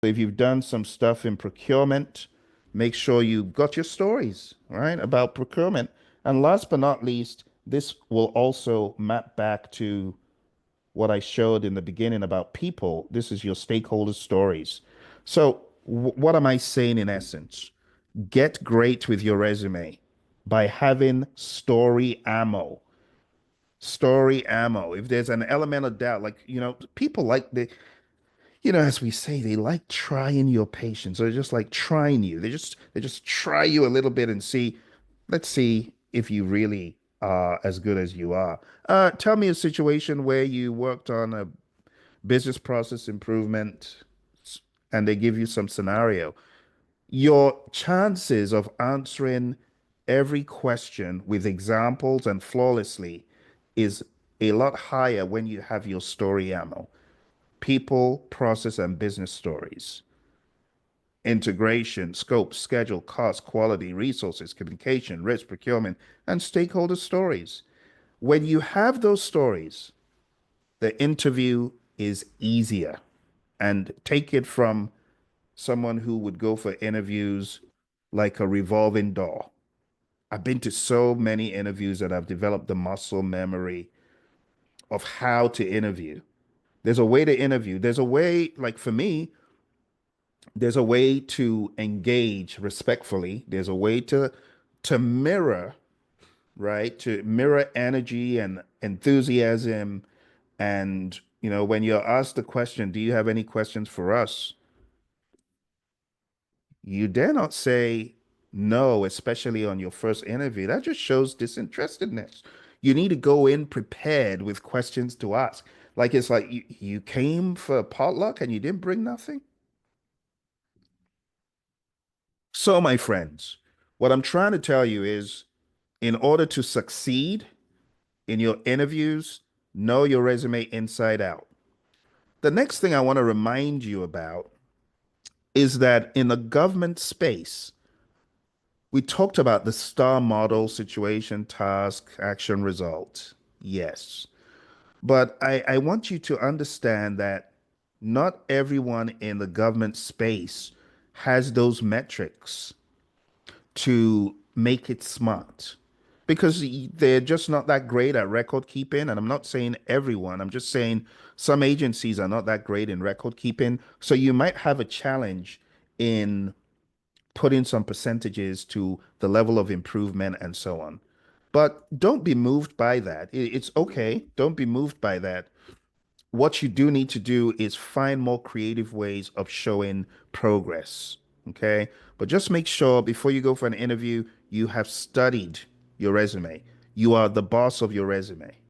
If you've done some stuff in procurement, make sure you got your stories, right, about procurement. And last but not least, this will also map back to what I showed in the beginning about people. This is your stakeholder stories. So, what am I saying in essence? Get great with your resume by having story ammo. Story ammo. If there's an element of doubt, like, people like as we say, they like trying your patience. They're just like trying you. They just try you a little bit and see, let's see if you really are as good as you are. Tell me a situation where you worked on a business process improvement and they give you some scenario. Your chances of answering every question with examples and flawlessly is a lot higher when you have your story ammo. People, process, and business stories, integration, scope, schedule, cost, quality, resources, communication, risk, procurement, and stakeholder stories. When you have those stories, the interview is easier. And take it from someone who would go for interviews like a revolving door. I've been to so many interviews that I've developed the muscle memory of how to interview. There's a way to interview. There's a way, like for me, there's a way to engage respectfully. There's a way to mirror, right? To mirror energy and enthusiasm. And, when you're asked the question, do you have any questions for us? You dare not say no, especially on your first interview. That just shows disinterestedness. You need to go in prepared with questions to ask. Like it's like you came for potluck and you didn't bring nothing. So, my friends, what I'm trying to tell you is in order to succeed in your interviews, know your resume inside out. The next thing I want to remind you about is that in the government space, we talked about the STAR model: situation, task, action, result. Yes. But I want you to understand that not everyone in the government space has those metrics to make it smart because they're just not that great at record keeping. And I'm not saying everyone, I'm just saying some agencies are not that great in record keeping. So you might have a challenge in putting some percentages to the level of improvement and so on. But don't be moved by that. It's okay. Don't be moved by that. What you do need to do is find more creative ways of showing progress. Okay. But just make sure before you go for an interview, you have studied your resume. You are the boss of your resume.